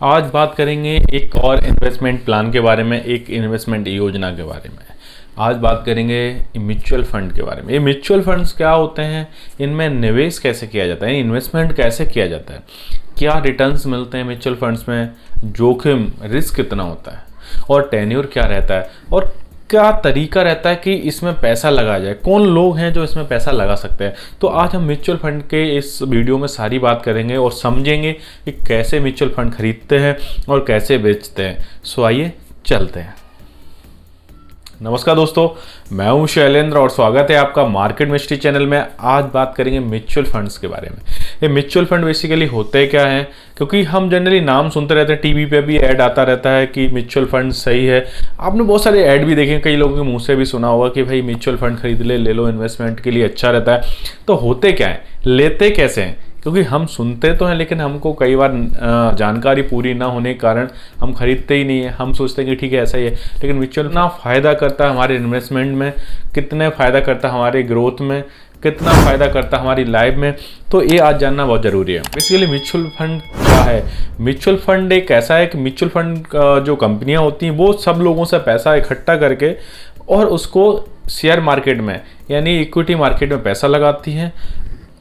आज बात करेंगे एक और इन्वेस्टमेंट प्लान के बारे में, एक इन्वेस्टमेंट योजना के बारे में। आज बात करेंगे म्यूचुअल फंड के बारे में। ये म्यूचुअल फंड्स क्या होते हैं, इनमें निवेश कैसे किया जाता है, इन्वेस्टमेंट कैसे किया जाता है, क्या रिटर्न्स मिलते हैं म्यूचुअल फंड्स में, जोखिम रिस्क कितना होता है और टेन्योर क्या रहता है और क्या तरीका रहता है कि इसमें पैसा लगाया जाए, कौन लोग हैं जो इसमें पैसा लगा सकते हैं। तो आज हम म्यूचुअल फंड के इस वीडियो में सारी बात करेंगे और समझेंगे कि कैसे म्यूचुअल फंड खरीदते हैं और कैसे बेचते हैं। सो आइए चलते हैं। नमस्कार दोस्तों, मैं हूं शैलेंद्र और स्वागत है आपका मार्केट मिस्ट्री चैनल में। आज बात करेंगे म्यूचुअल फंड्स के बारे में। ये म्यूचुअल फंड बेसिकली होते क्या हैं, क्योंकि हम जनरली नाम सुनते रहते हैं, टीवी पे भी ऐड आता रहता है कि म्यूचुअल फंड सही है। आपने बहुत सारे ऐड भी देखे, कई लोगों के मुंह से भी सुना होगा कि भाई म्यूचुअल फंड खरीद ले लो, इन्वेस्टमेंट के लिए अच्छा रहता है। तो होते क्या है, लेते कैसे हैं, क्योंकि हम सुनते तो हैं लेकिन हमको कई बार जानकारी पूरी ना होने के कारण हम खरीदते ही नहीं है। हम सोचते हैं कि ठीक है ऐसा ही है, लेकिन म्यूचुअल कितना फ़ायदा करता है हमारे इन्वेस्टमेंट में, कितने फ़ायदा करता है हमारे ग्रोथ में, कितना फ़ायदा करता है हमारी लाइफ में, तो ये आज जानना बहुत ज़रूरी है। बेसिकली म्यूचुअल फंड क्या है? म्यूचुअल फंड एक ऐसा है कि म्यूचुअल फंड जो कंपनियाँ होती हैं वो सब लोगों से पैसा इकट्ठा करके और उसको शेयर मार्केट में यानी इक्विटी मार्केट में पैसा लगाती हैं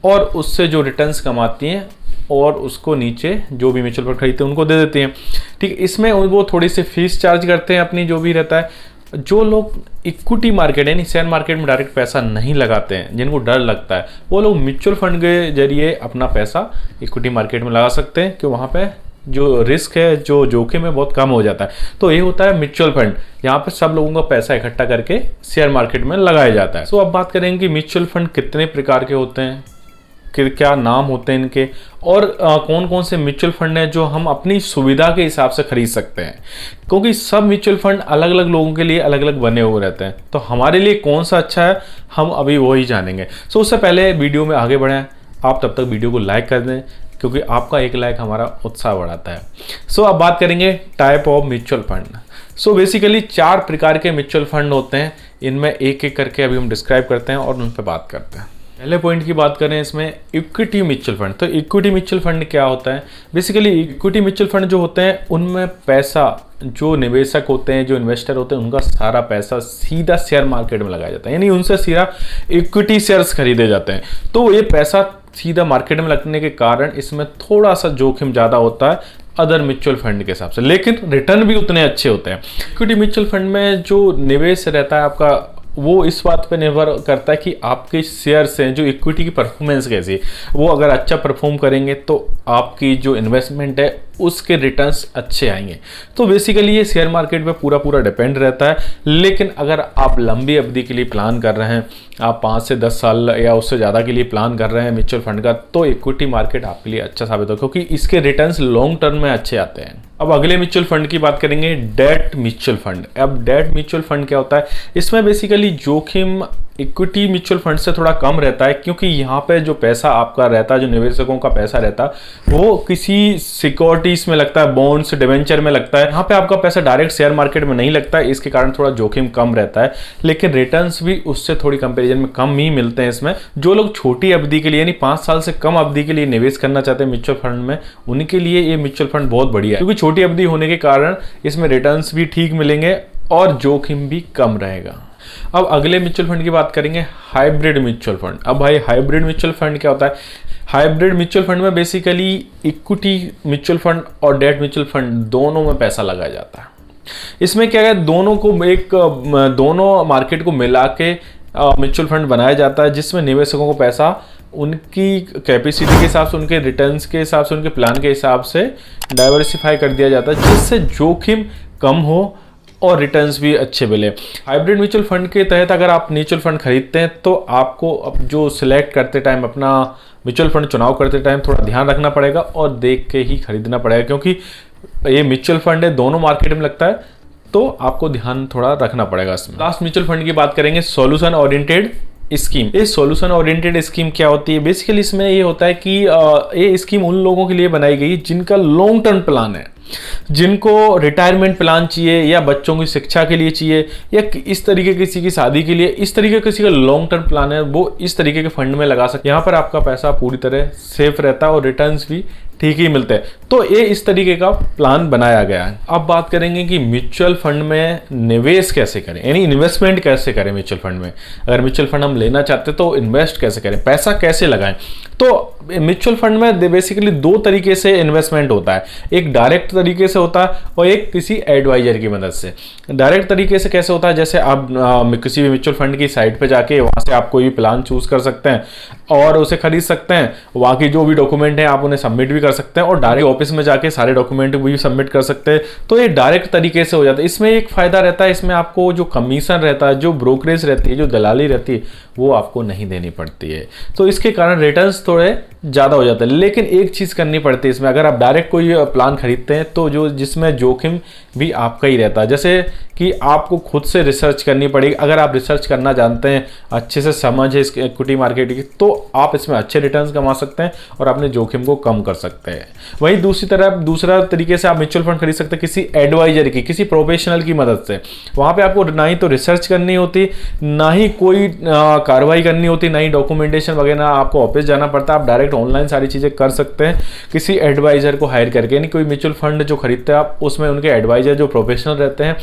और उससे जो रिटर्न्स कमाती हैं और उसको नीचे जो भी म्यूचुअल फंड खरीदते हैं उनको दे देती हैं। ठीक है, इसमें वो थोड़ी सी फीस चार्ज करते हैं अपनी, जो भी रहता है। जो लोग इक्विटी मार्केट यानी शेयर मार्केट में डायरेक्ट पैसा नहीं लगाते हैं, जिनको डर लगता है, वो लोग म्यूचुअल फंड के जरिए अपना पैसा इक्विटी मार्केट में लगा सकते हैं कि वहाँ पे जो रिस्क है, जो जोखिम है, बहुत कम हो जाता है। तो ये होता है म्यूचुअल फंड, यहाँ पर सब लोगों का पैसा इकट्ठा करके शेयर मार्केट में लगाया जाता है। तो अब बात करेंगे कि म्यूचुअल फंड कितने प्रकार के होते हैं, क्या नाम होते हैं इनके, और कौन कौन से म्यूचुअल फंड हैं जो हम अपनी सुविधा के हिसाब से खरीद सकते हैं, क्योंकि सब म्यूचुअल फंड अलग अलग लोगों के लिए अलग अलग बने हुए रहते हैं। तो हमारे लिए कौन सा अच्छा है हम अभी वही जानेंगे। सो उससे पहले वीडियो में आगे बढ़ें, आप तब तक वीडियो को लाइक कर दें, क्योंकि आपका एक लाइक हमारा उत्साह बढ़ाता है। सो अब बात करेंगे type of mutual fund. So basically 4 प्रकार के म्यूचुअल फंड होते हैं, इनमें एक एक करके अभी हम डिस्क्राइब करते हैं और उन पर बात करते हैं। पहले पॉइंट की बात करें इसमें इक्विटी म्यूचुअल फंड। तो इक्विटी म्यूचुअल फंड क्या होता है? बेसिकली इक्विटी म्यूचुअल फंड जो होते हैं उनमें पैसा, जो निवेशक होते हैं, जो इन्वेस्टर होते हैं, उनका सारा पैसा सीधा शेयर मार्केट में लगाया जाता है, यानी उनसे सीधा इक्विटी शेयर्स खरीदे जाते हैं। तो ये पैसा सीधा मार्केट में लगने के कारण इसमें थोड़ा सा जोखिम ज़्यादा होता है अदर म्यूचुअल फंड के हिसाब से, लेकिन रिटर्न भी उतने अच्छे होते हैं। इक्विटी म्यूचुअल फंड में जो निवेश रहता है आपका, वो इस बात पे निर्भर करता है कि आपके शेयर्स हैं, जो इक्विटी की परफॉर्मेंस कैसी है। वो अगर अच्छा परफॉर्म करेंगे तो आपकी जो इन्वेस्टमेंट है उसके रिटर्न्स अच्छे आएंगे। तो बेसिकली ये शेयर मार्केट पे पूरा डिपेंड रहता है। लेकिन अगर आप लंबी अवधि के लिए प्लान कर रहे हैं, आप 5 से 10 साल या उससे ज़्यादा के लिए प्लान कर रहे हैं म्यूचुअल फंड का, तो इक्विटी मार्केट आपके लिए अच्छा साबित हो, क्योंकि इसके रिटर्न्स लॉन्ग टर्म में अच्छे आते हैं। अब अगले म्यूचुअल फंड की बात करेंगे, डेट म्यूचुअल फंड। अब डेट म्यूचुअल फंड क्या होता है? इसमें बेसिकली जोखिम इक्विटी म्यूचुअल फंड से थोड़ा कम रहता है, क्योंकि यहाँ पे जो पैसा आपका रहता है, जो निवेशकों का पैसा रहता है, वो किसी सिक्योरिटीज में लगता है, बॉन्ड्स, डिवेंचर में लगता है। यहाँ पे आपका पैसा डायरेक्ट शेयर मार्केट में नहीं लगता है, इसके कारण थोड़ा जोखिम कम रहता है, लेकिन रिटर्न्स भी उससे थोड़ी कंपेरिजन में कम ही मिलते हैं इसमें। जो लोग छोटी अवधि के लिए यानी 5 साल से कम अवधि के लिए निवेश करना चाहते हैं म्यूचुअल फंड में, उनके लिए ये म्यूचुअल फंड बहुत बढ़िया है, क्योंकि छोटी अवधि होने के कारण इसमें रिटर्न्स भी ठीक मिलेंगे और जोखिम भी कम रहेगा। अब अगले म्यूचुअल फंड की बात करेंगे, हाइब्रिड म्यूचुअल फंड। अब भाई हाइब्रिड म्यूचुअल फंड क्या होता है? हाइब्रिड म्यूचुअल फंड में बेसिकली इक्विटी म्यूचुअल फंड और डेट म्यूचुअल फंड दोनों में पैसा लगाया जाता है। इसमें क्या है, दोनों मार्केट को मिला के म्यूचुअल फंड बनाया जाता है, जिसमें निवेशकों को पैसा उनकी कैपेसिटी के हिसाब से, उनके रिटर्न्स के हिसाब से, उनके प्लान के हिसाब से डाइवर्सिफाई कर दिया जाता है, जिससे जोखिम कम हो और रिटर्न्स भी अच्छे मिले। हाइब्रिड म्यूचुअल फंड के तहत अगर आप म्यूचुअल फंड खरीदते हैं तो आपको अब जो सिलेक्ट करते टाइम, अपना म्यूचुअल फंड चुनाव करते टाइम थोड़ा ध्यान रखना पड़ेगा और देख के ही खरीदना पड़ेगा, क्योंकि ये म्यूचुअल फंड है, दोनों मार्केट में लगता है, तो आपको ध्यान थोड़ा रखना पड़ेगा इसमें। लास्ट म्यूचुअल फंड की बात करेंगे, सॉल्यूशन ओरिएंटेड स्कीम। ये सॉल्यूशन ओरिएंटेड स्कीम क्या होती है? बेसिकली इसमें ये होता है कि ये स्कीम उन लोगों के लिए बनाई गई जिनका लॉन्ग टर्म प्लान है, जिनको रिटायरमेंट प्लान चाहिए या बच्चों की शिक्षा के लिए चाहिए या इस तरीके किसी की शादी के लिए, इस तरीके किसी का लॉन्ग टर्म प्लान है, वो इस तरीके के फंड में लगा सकते हैं। यहाँ पर आपका पैसा पूरी तरह सेफ रहता है और रिटर्न्स भी ठीक ही मिलते हैं। तो ये इस तरीके का प्लान बनाया गया है। अब बात करेंगे कि म्यूचुअल फंड में निवेश कैसे करें, यानी इन्वेस्टमेंट कैसे करें म्यूचुअल फंड में। अगर म्यूचुअल फंड हम लेना चाहते हैं तो इन्वेस्ट कैसे करें, पैसा कैसे लगाएं। तो म्यूचुअल फंड में बेसिकली दो तरीके से इन्वेस्टमेंट होता है, एक डायरेक्ट तरीके से होता है और एक किसी एडवाइजर की मदद से। डायरेक्ट तरीके से कैसे होता है, जैसे आप किसी भी म्यूचुअल फंड की साइट पे जाके वहाँ से आप कोई भी प्लान चूज कर सकते हैं और उसे खरीद सकते हैं। वहाँ की जो भी डॉक्यूमेंट है आप उन्हें सबमिट भी कर सकते हैं और डायरेक्ट ऑफिस में जाके सारे डॉक्यूमेंट भी सबमिट कर सकते हैं। तो ये डायरेक्ट तरीके से हो जाता है। इसमें एक फायदा रहता है, इसमें आपको जो कमीशन रहता है, जो ब्रोकरेज रहती है, जो दलाली रहती है, वो आपको नहीं देनी पड़ती है। तो इसके कारण रिटर्न्स थोड़े ज़्यादा हो जाते हैं। लेकिन एक चीज़ करनी पड़ती है इसमें, अगर आप डायरेक्ट कोई प्लान खरीदते हैं तो जो जिसमें जोखिम भी आपका ही रहता है। जैसे कि आपको खुद से रिसर्च करनी पड़ेगी। अगर आप रिसर्च करना जानते हैं, अच्छे से समझ है इस इक्विटी मार्केट की, तो आप इसमें अच्छे रिटर्न्स कमा सकते हैं और अपने जोखिम को कम कर सकते हैं। वहीं दूसरी तरफ दूसरा तरीके से आप म्यूचुअल फंड खरीद सकते हैं किसी एडवाइजर की, किसी प्रोफेशनल की मदद से। वहाँ पे आपको ना ही तो रिसर्च करनी होती, ना ही कोई कार्रवाई करनी होती, ना ही डॉक्यूमेंटेशन वगैरह आपको ऑफिस जाना पड़ता है। आप डायरेक्ट ऑनलाइन सारी चीज़ें कर सकते हैं किसी एडवाइजर को हायर करके। यानी कोई म्यूचुअल फंड जो खरीदते हैं आप, उसमें उनके एडवाइजर जो प्रोफेशनल रहते हैं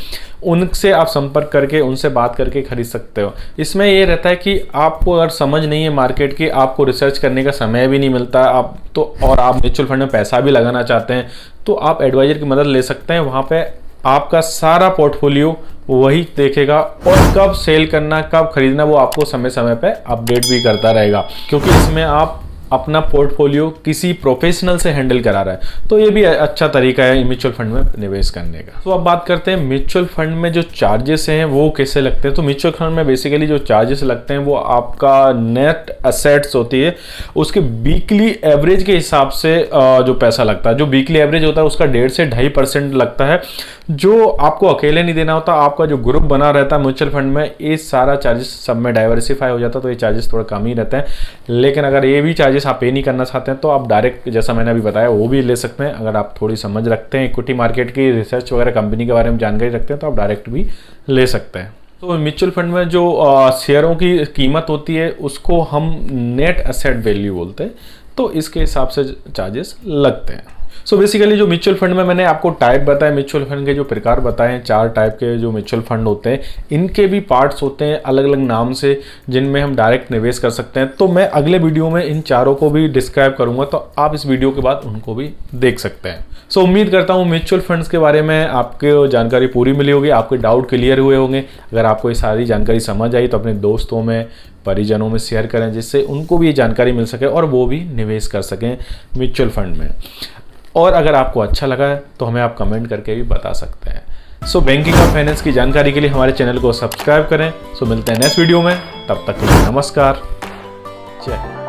उनसे आप संपर्क करके उनसे बात करके खरीद सकते हो। इसमें ये रहता है कि आपको अगर समझ नहीं है मार्केट की, आपको रिसर्च करने का समय भी नहीं मिलता आप तो, और आप म्यूचुअल फंड में पैसा भी लगाना चाहते हैं, तो आप एडवाइजर की मदद ले सकते हैं। वहाँ पे आपका सारा पोर्टफोलियो वही देखेगा और कब सेल करना, कब खरीदना, वो आपको समय समय पे अपडेट भी करता रहेगा, क्योंकि इसमें आप अपना पोर्टफोलियो किसी प्रोफेशनल से हैंडल करा रहा है। तो ये भी अच्छा तरीका है म्यूचुअल फंड में निवेश करने का। तो अब बात करते हैं म्यूचुअल फंड में जो चार्जेस हैं वो कैसे लगते हैं। तो म्यूचुअल फंड में बेसिकली जो चार्जेस लगते हैं वो आपका नेट असेट्स होती है उसके वीकली एवरेज के हिसाब से जो पैसा लगता है। जो वीकली एवरेज होता है उसका 1.5 से 2.5% लगता है, जो आपको अकेले नहीं देना होता। आपका जो ग्रुप बना रहता है म्यूचुअल फंड में, ये सारा चार्जेस सब में डाइवर्सिफाई हो जाता है, तो ये चार्जेस थोड़ा कम ही रहते हैं। लेकिन अगर ये भी चार्जेस आप पे नहीं करना चाहते हैं तो आप डायरेक्ट, जैसा मैंने अभी बताया, वो भी ले सकते हैं। अगर आप थोड़ी समझ रखते हैं इक्विटी मार्केट की, रिसर्च वगैरह कंपनी के बारे में जानकारी रखते हैं, तो आप डायरेक्ट भी ले सकते हैं। तो म्यूचुअल फंड में जो शेयरों की कीमत होती है उसको हम नेट एसेट वैल्यू बोलते हैं, तो इसके हिसाब से चार्जेस लगते हैं। सो बेसिकली जो म्यूचुअल फंड में मैंने आपको टाइप बताए, म्यूचुअल फंड के जो प्रकार बताए, 4 टाइप के जो म्यूचुअल फंड होते हैं, इनके भी पार्ट्स होते हैं अलग अलग नाम से, जिनमें हम डायरेक्ट निवेश कर सकते हैं। तो मैं अगले वीडियो में इन चारों को भी डिस्क्राइब करूंगा, तो आप इस वीडियो के बाद उनको भी देख सकते हैं। सो उम्मीद करता हूँ म्यूचुअल फंड्स के बारे में आपको जानकारी पूरी मिली होगी, आपके डाउट क्लियर हुए होंगे। अगर आपको ये सारी जानकारी समझ आई तो अपने दोस्तों में, परिजनों में शेयर करें, जिससे उनको भी ये जानकारी मिल सके और वो भी निवेश कर सकें म्यूचुअल फंड में। और अगर आपको अच्छा लगा है तो हमें आप कमेंट करके भी बता सकते हैं। सो बैंकिंग और फाइनेंस की जानकारी के लिए हमारे चैनल को सब्सक्राइब करें। सो मिलते हैं नेक्स्ट वीडियो में, तब तक के लिए नमस्कार, जय हिंद।